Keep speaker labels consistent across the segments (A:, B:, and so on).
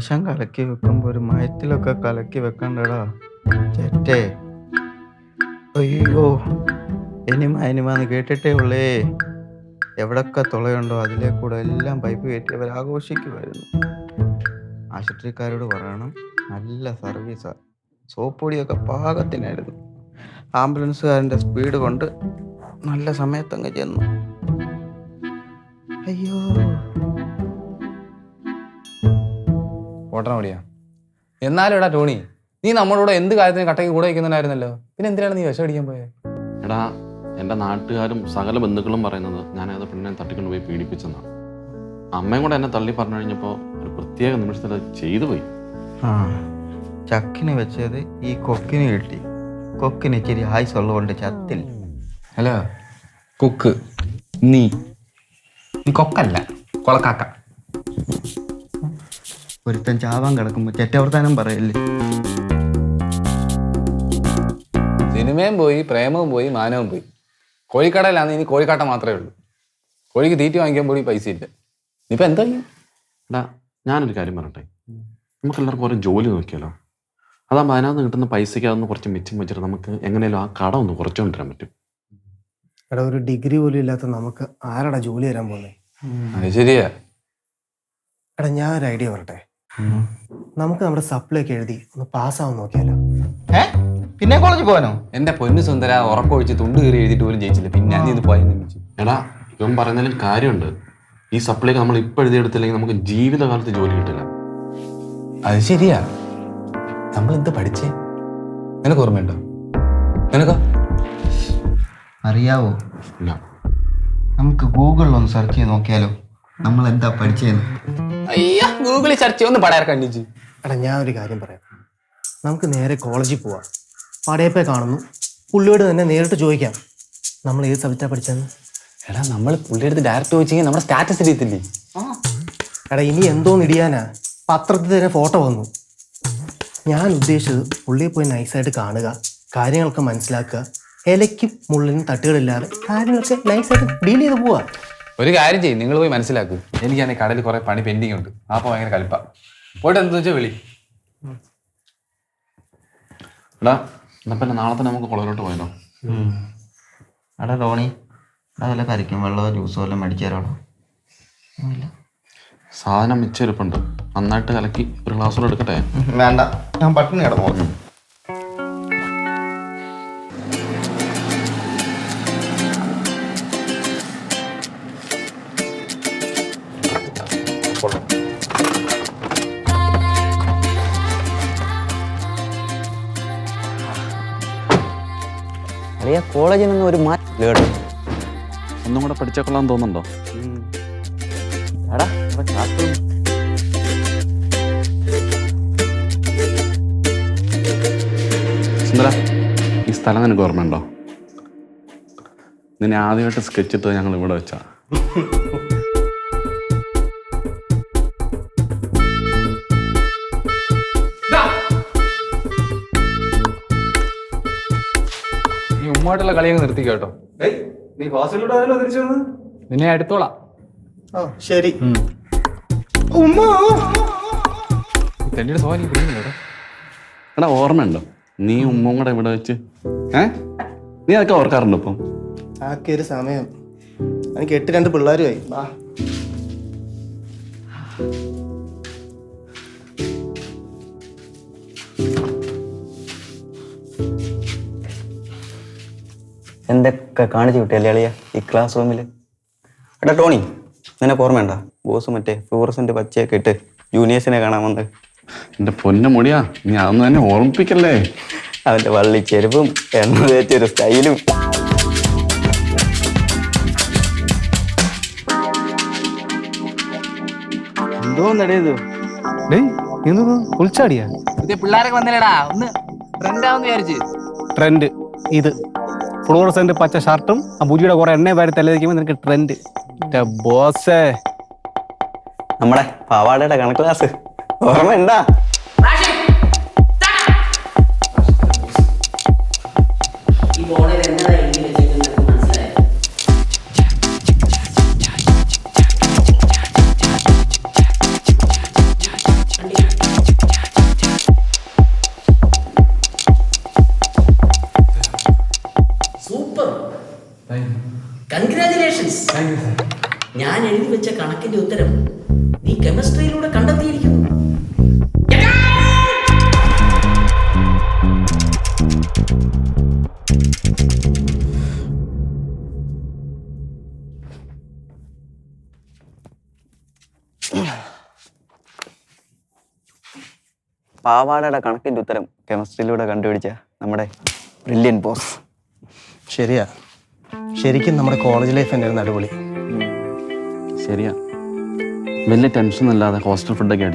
A: വിഷം കലക്കി വെക്കുമ്പോൾ ഒരു മയത്തിലൊക്കെ കലക്കി വെക്കണ്ടടാ ചേട്ടേ. അയ്യോ, എനിമാന്ന് കേട്ടിട്ടേ ഉള്ളേ. എവിടൊക്കെ തുളയുണ്ടോ അതിലേ കൂടെ എല്ലാം പൈപ്പ് കയറ്റി അവർ ആഘോഷിക്കുമായിരുന്നു. ആശുപത്രിക്കാരോട് പറയണം, നല്ല സർവീസാണ്. സോപ്പ് പൊടിയൊക്കെ പാകത്തിനായിരുന്നു. ആംബുലൻസുകാരൻ്റെ സ്പീഡ് കൊണ്ട് നല്ല സമയത്തങ്ങ് ചെന്നു. അയ്യോ,
B: ഓട്ടണം മടിയാ. എന്നാലും എടാ ടോണി, നീ നമ്മളോട് എന്ത് കാര്യത്തിന് കട്ടയ്ക്ക് കൂടെ വയ്ക്കുന്നുണ്ടായിരുന്നല്ലോ, പിന്നെ എന്തിനാണ് നീ വിഷം അടിക്കാൻ പോയത്?
C: എടാ, എൻ്റെ നാട്ടുകാരും സകല ബന്ധുക്കളും പറയുന്നത് ഞാനത് പെണ്ണിനെ തട്ടിക്കൊണ്ട് പോയി പീഡിപ്പിച്ചെന്നാണ്. അമ്മയും കൂടെ എന്നെ തള്ളി പറഞ്ഞു കഴിഞ്ഞപ്പോൾ ഒരു പ്രത്യേക നിമിഷത്തിൽ അത് ചെയ്തു പോയി.
A: ആ, ചക്കിന് വെച്ചത് ഈ കൊക്കിന് കിട്ടി. കൊക്കിന് ഇച്ചിരി ആയുസ് ഉള്ളതുകൊണ്ട് ചത്തില്ല.
B: ഹലോ കുക്ക്, നീ കൊക്കല്ല, കൊളക്കാക്ക.
A: ഒരുത്തൻ ചാവാൻ കിടക്കുമ്പോൾ ചെറ്റവർത്താനം പറയല്ലേ.
B: സിനിമയും പോയി, പ്രേമവും പോയി, മാനവും പോയി. കോഴിക്കടയിലാണ് ഇനി കോഴിക്കാട്ട മാത്രമേ ഉള്ളൂ. കോഴിക്ക് തീറ്റി വാങ്ങിക്കാൻ പോയി പൈസ ഇല്ല. ഇനിയിപ്പോൾ എന്താ ചെയ്യും?
C: എടാ, ഞാനൊരു കാര്യം പറയട്ടെ, നമുക്ക് എല്ലാവർക്കും ഓരോ ജോലി നോക്കിയാലോ. അതാകുമ്പോൾ അതിനകത്ത് കിട്ടുന്ന പൈസയ്ക്ക് അതൊന്ന് കുറച്ച് മിച്ചം വെച്ചിട്ട് നമുക്ക് എങ്ങനെയാലും ആ കട ഒന്ന് കുറച്ചു കൊണ്ടുവരാൻ പറ്റും.
D: എടാ, ഒരു ഡിഗ്രി പോലും ഇല്ലാത്ത നമുക്ക് ആരടാ ജോലി തരാൻ പോകുന്നത്?
B: അത് ശരിയാ.
D: എടാ, ഞാൻ ഒരു ഐഡിയ പറട്ടെ. നമുക്ക് നമ്മുടെ സപ്ലൈ ഒക്കെ എഴുതി ഒന്ന് പാസ്സാവാൻ നോക്കിയാലോ?
A: പിന്നെ കോളേജിൽ പോകാനോ?
B: എന്റെ പൊന്നു സുന്ദര, ഉറക്കൊഴിച്ച് തുണ്ട് കയറി എഴുതിയിട്ട് പോലും ജയിച്ചില്ല. പിന്നെ നീ ഇത് പോയെന്ന് ചോദിച്ചു.
C: എടാ, ഇവൻ പറയുന്നതിലും കാര്യമുണ്ട്. ഈ സപ്ലൈക്ക് നമ്മൾ ഇപ്പം എഴുതിയെടുത്തില്ലെങ്കിൽ നമുക്ക് ജീവിതകാലത്ത് ജോലി കിട്ടില്ല.
B: അത് ശരിയാ. നമ്മൾ എന്ത് പഠിച്ചേ? നിനക്ക് ഓർമ്മയുണ്ടോ? നിനക്കോ?
A: അറിയാവോ,
C: ഇല്ല.
A: നമുക്ക് ഗൂഗിളിൽ ഒന്ന് സെർച്ച് ചെയ്ത് നോക്കിയാലോ നമ്മൾ എന്താ പഠിച്ചതെന്ന്.
B: അയ്യാ, ഗൂഗിളിൽ സെർച്ച് ചെയ്യൊന്ന് പടയാർ കണ്ടിച്ച്.
D: എടാ, ഞാൻ ഒരു കാര്യം പറയാം. നമുക്ക് നേരെ കോളേജിൽ പോവാം. പടയപ്പേ കാണുന്നു, പുള്ളിയോട് തന്നെ നേരിട്ട് ചോദിക്കാം നമ്മൾ ഏത് സബ്ജക്റ്റാണ് പഠിച്ചതെന്ന്.
B: എടാ, നമ്മൾ പുള്ളിയെടുത്ത് ഡയറക്റ്റ് ചോദിച്ചെങ്കിൽ നമ്മുടെ സ്റ്റാറ്റസ് ഇടിയത്തില്ലേ?
D: എടാ, ഇനി എന്തോന്ന് ഇടിയാനാ? പത്രത്തിൽ തന്നെ ഫോട്ടോ വന്നു. ഞാൻ ഉദ്ദേശിച്ചത് പുള്ളിയെ പോയി നൈസായിട്ട് കാണുക, കാര്യങ്ങളൊക്കെ മനസ്സിലാക്കുക, ഇലയ്ക്കും മുള്ളിനും തട്ടുകളില്ലാതെ കാര്യങ്ങളൊക്കെ നൈസായിട്ട് ഡീൽ ചെയ്ത് പോവാ.
B: ഒരു കാര്യം ചെയ്യും, നിങ്ങൾ പോയി മനസ്സിലാക്കുക. എനിക്കാണെങ്കിൽ കടയിൽ കുറെ പണി പെൻഡിങ് ഉണ്ട്. അപ്പോൾ ഭയങ്കര കലിപ്പ. പോയിട്ട് എന്താ വെച്ചാൽ വിളി.
C: എടാ, എന്നാ പിന്നെ നാളെ തന്നെ നമുക്ക് കോളേജിലോട്ട് പോയാലോ?
A: എടാ ടോണി, അതല്ല കരിക്കും വെള്ളമോ ജ്യൂസോ എല്ലാം മേടിച്ചു തരാടോ.
C: സാധനം മിച്ചരിപ്പുണ്ട്, നന്നായിട്ട് കലക്കി ഒരു ഗ്ലാസ്സോടെ എടുക്കട്ടെ?
A: വേണ്ട, ഞാൻ പട്ടിണി കിടന്നു.
E: അറിയാ, കോളേജിൽ നിന്ന് ഒരു മാറ്റം കേട്ടോ.
C: ഒന്നും കൂടെ പഠിച്ചാൽ കൊള്ളാൻ തോന്നുന്നുണ്ടോ?
E: എടാ, ഇവിടെ ക്ലാസ് റൂം.
C: സുന്ദര, ഈ സ്ഥലം നിനക്ക് ഓർമ്മയുണ്ടോ? നിന്നെ ആദ്യമായിട്ട് സ്കെച്ച് ഇട്ടത് ഞങ്ങൾ ഇവിടെ വെച്ചാ.
B: നീ ഉമ്മായിട്ടുള്ള കളിയങ്ങ് നിർത്തിക്കോ കേട്ടോ.
D: നീ ഹോസ്റ്റലിലോട്ടാണല്ലോ തിരിച്ചു വന്നത്?
B: നിന്നെ അടുത്തോളാം.
D: ശരി.
B: തെണ്ടിയുടെ സ്വഭാവം നീ പിടിക്കുന്നില്ല കേട്ടോ.
C: എടാ, ഓർമ്മയുണ്ടോ നീ ഉമ്മ കൂടെ ഇവിടെ വെച്ച്? നീ അതൊക്കെ ഓർക്കാറുണ്ടോ ഇപ്പം?
D: ആക്കിയൊരു സമയം. എനിക്ക് 8 പിള്ളേരുമായി.
E: എന്തൊക്കെ കാണിച്ചു കിട്ടിയല്ലേ അളിയ ഈ ക്ലാസ് റൂമിൽ. എടാ ടോണി, നിനക്ക് ഓർമ്മയുണ്ടോ ബോസ് മറ്റേ ഫ്ലൂറസെന്റ് പച്ചയൊക്കെ ഇട്ട് ജൂനിയേഴ്സിനെ കാണാൻ വന്നത്?
C: എൻ്റെ പൊന്ന മുടിയാ, നീ അതൊന്നും തന്നെ ഓർമ്മിപ്പിക്കല്ലേ.
E: അവൻ്റെ വള്ളി ചെരുപ്പും എണ്ണ തേച്ചൊരു സ്റ്റൈലും.
A: എന്തോ നടയത്
D: ഉൾച്ചാടിയാ
F: പിള്ളേരൊക്കെ വന്നില്ലടാ, ഒന്ന് ട്രെൻഡാവെന്ന് വിചാരിച്ച്.
D: ട്രെൻഡ് ഇത് ഫ്ലൂറസെന്റ് പച്ച ഷർട്ടും ആ ബുജിയുടെ കുറെ എണ്ണ വാരി തലതിക്കുമ്പോൾ നിനക്ക് ട്രെൻഡ്. ബോസേ,
E: നമ്മുടെ പാവാടയുടെ കണക്ക് ക്ലാസ് ഓർമ്മയുണ്ടാ?
F: ഈ ബോർഡിൽ എന്താ എഴുതി വെച്ചിരിക്കുന്നത് മനസ്സിലായോ? കൺഗ്രാറ്റുലേഷൻസ്. ഞാൻ എഴുതി വെച്ച കണക്കിന്റെ ഉത്തരം നീ കെമിസ്ട്രിയിലൂടെ കണ്ടെത്തിയിരിക്കുന്നു.
E: പാവാടയുടെ കണക്കിൻ്റെ ഉത്തരം കെമിസ്ട്രിയിലൂടെ കണ്ടുപിടിച്ച നമ്മുടെ ബ്രില്യൻ ബോസ്.
D: ശരിയാ, ശരിക്കും നമ്മുടെ കോളേജ് ലൈഫ് തന്നെ അടിപൊളി.
C: ശരിയാ, വലിയ ടെൻഷൻ ഇല്ലാതെ ഹോസ്റ്റൽ ഫുഡൊക്കെ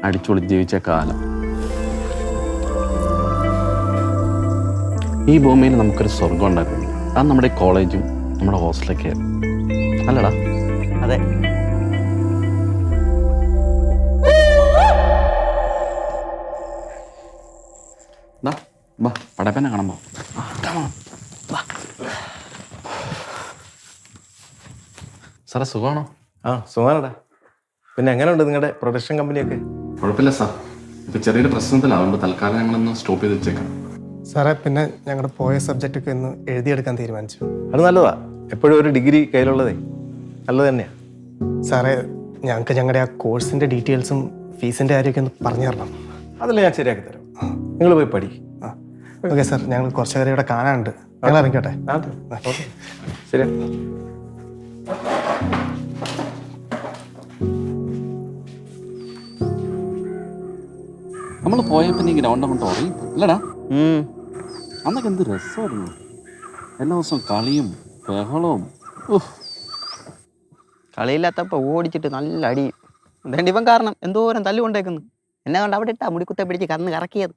C: അടിച്ചുപൊളിച്ച് ജീവിച്ച കാലം. ഈ ഭൂമിയിൽ നമുക്കൊരു സ്വർഗം ഉണ്ടായിരുന്നു. അത് നമ്മുടെ കോളേജും നമ്മുടെ ഹോസ്റ്റലൊക്കെ അല്ലടാ.
E: അതെ.
C: പടപ്പനെ കാണുമ്പോ സാറേ സുഖമാണോ?
G: ആ സുഖമാണടാ. പിന്നെ എങ്ങനെയുണ്ട് നിങ്ങളുടെ പ്രൊഡക്ഷൻ കമ്പനിയൊക്കെ?
C: കുഴപ്പമില്ല സാർ, ഇപ്പൊ ചെറിയൊരു പ്രശ്നത്തിലാണ്, അതുകൊണ്ട് തൽക്കാലം ഞങ്ങളൊന്ന് സ്റ്റോപ്പ് ചെയ്ത് വെച്ചേക്കാം.
D: സാറേ, പിന്നെ ഞങ്ങളുടെ പോയ സബ്ജക്റ്റൊക്കെ ഒന്ന് എഴുതിയെടുക്കാൻ തീരുമാനിച്ചു.
G: അത് നല്ലതാ, എപ്പോഴും ഒരു ഡിഗ്രി കയ്യിലുള്ളതേ നല്ലത് തന്നെയാ.
D: സാറേ, ഞങ്ങൾക്ക് ഞങ്ങളുടെ ആ കോഴ്സിൻ്റെ ഡീറ്റെയിൽസും ഫീസിൻ്റെ കാര്യമൊക്കെ ഒന്ന് പറഞ്ഞു തരണം.
G: അതല്ല, ഞാൻ ശരിയാക്കി തരാം. നിങ്ങൾ പോയി പഠി.
D: ആ ഓക്കെ സാർ, ഞങ്ങൾ കുറച്ച് പേരെ ഇവിടെ കാണാനുണ്ട്. ഞങ്ങൾ ഇറങ്ങിക്കോട്ടെ.
G: ഓക്കെ, ശരി.
C: നമ്മൾ പോയപ്പോ നീ ഗ്രൗണ്ട് അങ്ങോട്ട് ഉറങ്ങി അല്ലടാ? അന്നൊക്കെ എന്ത് രസമായിരുന്നു, എല്ലാ ദിവസവും കളിയും ബഹളവും.
E: കളിയില്ലാത്തപ്പോൾ ഓടിച്ചിട്ട് നല്ല അടി. അതുകൊണ്ട് ഇവൻ കാരണം എന്തോരം തല്ലുകൊണ്ടേക്കുന്നു. എന്നെ കൊണ്ട് അവിടെ ഇട്ടാ മുടിക്കുത്തെ പിടിച്ച് കന്ന് കറക്കിയത്.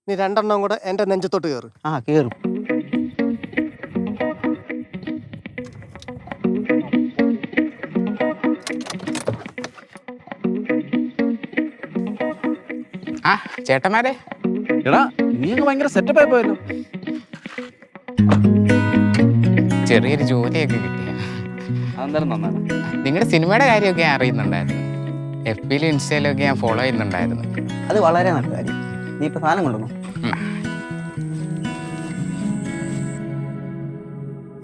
D: നീ രണ്ടെണ്ണം കൂടെ എൻ്റെ നെഞ്ചത്തോട്ട് കയറും.
E: ആ കേറും.
H: ആ ചേട്ടന്മാരെ,
C: എടാ നീ അങ്ങ് ഭയങ്കര സെറ്റപ്പ് ആയി പോയല്ലോ.
H: ചെറിയൊരു ജോലിയൊക്കെ കിട്ടിയ.
C: അതെന്തായാലും നന്നാണ്.
H: നിങ്ങളുടെ സിനിമയുടെ കാര്യമൊക്കെ ഞാൻ അറിയുന്നുണ്ടായിരുന്നു. FBയിലും ഇൻസ്റ്റയിലും ഒക്കെ ഞാൻ ഫോളോ ചെയ്യുന്നുണ്ടായിരുന്നു.
E: അത് വളരെ നല്ല കാര്യം. നീ ഇപ്പൊ സാധനം കൊണ്ടുവന്നു?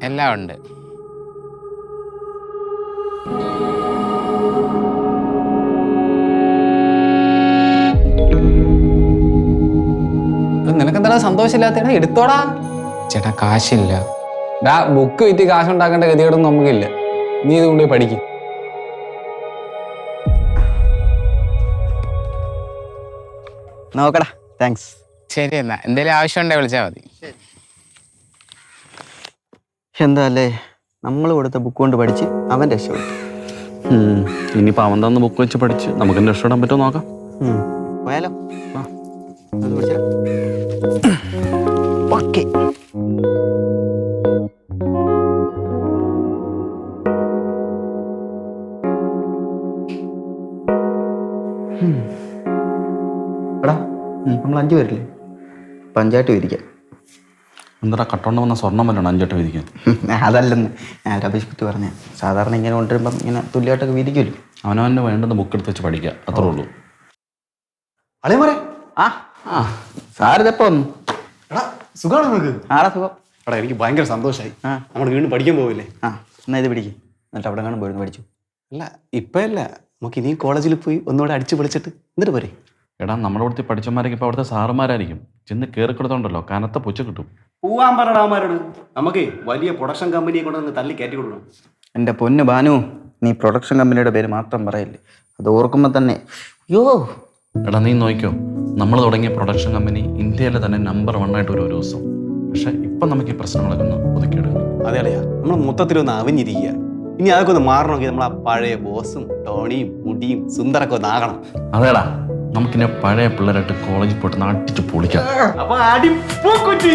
H: എല്ലാം ഉണ്ട്.
B: നിനക്കെന്താ സന്തോഷമില്ലാത്ത? എടുത്തോടാ.
H: ചേട്ടാ കാശില്ല.
B: ബുക്ക് വിറ്റ് കാശുണ്ടാക്കേണ്ട ഗതികേടൊന്നും നമുക്കില്ല. നീ ഇത് കൊണ്ടുപോയി പഠിക്കും.
E: നോക്കടാ. താങ്ക്സ്.
H: ശരി, എന്നാ എന്തെങ്കിലും ആവശ്യമുണ്ടെങ്കിൽ വിളിച്ചാൽ മതി.
E: എന്താ അല്ലേ, നമ്മൾ കൊടുത്ത ബുക്ക് കൊണ്ട് പഠിച്ച് അവൻ രക്ഷപ്പെട്ടു.
C: ഇനിയിപ്പോൾ അവൻ തന്ന ബുക്ക് വെച്ച് പഠിച്ച് നമുക്ക് രക്ഷപ്പെടാൻ പറ്റുമോ നോക്കാം.
E: പോയാലോ? അത് പഠിച്ചാ ഓക്കെ.
A: എടാ, നമ്മൾ 5 പേരില്ലേ പഞ്ചായത്ത് വിരിക്കാം.
C: എന്താ കട്ടോണ്ട് വന്ന സ്വർണ്ണം വല്ലണം 5 വട്ടം വിരിക്കാൻ?
A: അതല്ലെന്ന് ഞാൻ അഭിഷേകത്ത് പറഞ്ഞ. സാധാരണ ഇങ്ങനെ കൊണ്ടുവരുമ്പം ഇങ്ങനെ തുല്യമായിട്ടൊക്കെ വിരിക്കുമല്ലോ.
C: അവനവൻ്റെ വേണ്ടുന്ന ബുക്ക് എടുത്ത് വെച്ച് പഠിക്കുക, അത്രേ ഉള്ളൂ.
G: അളിയന്മാരെ,
A: ആ സാറിതെപ്പോ വന്നു?
G: എടാ സുഖമാണോ നിങ്ങൾക്ക്?
A: ആടാ സുഖം.
G: എടാ എനിക്ക് ഭയങ്കര സന്തോഷമായി. നമ്മൾ വീണ്ടും പഠിക്കാൻ പോവില്ലേ?
A: എന്നാ ഇത് പിടിക്കും. എന്നിട്ട് അവിടെ കാണും പോയിരുന്നു പഠിച്ചു.
G: അല്ല ഇപ്പല്ല, നമുക്ക് ഇനിയും കോളേജിൽ പോയി ഒന്നുകൂടെ അടിച്ചു പൊളിച്ചിട്ട് എന്നിട്ട് പോരെ?
C: എടാ നമ്മുടെ അവിടുത്തെ പഠിച്ചമാരൊക്കെ ഇപ്പോൾ അവിടുത്തെ സാറുമാരായിരിക്കും. ചെന്ന് കയറിക്കൊടുത്തോണ്ടല്ലോ കനത്ത പുച്ച കിട്ടും.
G: പോവാൻ പറടാമാരോട്. നമുക്ക് വലിയ പ്രൊഡക്ഷൻ കമ്പനിയെ കൊണ്ട് തള്ളി കയറ്റി കൊടുക്കണം.
A: എൻ്റെ പൊന്ന് ബാനു, നീ പ്രൊഡക്ഷൻ കമ്പനിയുടെ പേര് മാത്രം പറയില്ലേ, അത് ഓർക്കുമ്പോൾ തന്നെ യോ.
C: എടാ നീ നോക്കിയോ, നമ്മൾ തുടങ്ങിയ പ്രൊഡക്ഷൻ കമ്പനി ഇന്ത്യയിലെ തന്നെ നമ്പർ 1 ആയിട്ട് ഒരു ദിവസം. പക്ഷെ ഇപ്പം നമുക്ക് ഈ പ്രശ്നങ്ങളൊക്കെ ഒന്ന് ഒതുക്കിയെടുക്കണം.
G: അതെ അളിയാ, നമ്മൾ മൊത്തത്തിലൊന്ന് അവഞ്ഞിരിക്കുക. ഇനി അതൊക്കെ ഒന്ന് മാറണമെങ്കിൽ നമ്മൾ ആ പഴയ ബോസും ടോണിയും മുടിയും സുന്ദരൊക്കെ ഒന്ന് ആകണം.
C: അതേടാ, നമുക്കിന്നെ പഴയ പിള്ളേരായിട്ട് കോളേജിൽ പോയിട്ട് നാട്ടിച്ച് പൊളിക്കാം.
G: അപ്പൊ അടിപ്പോ കുറ്റി.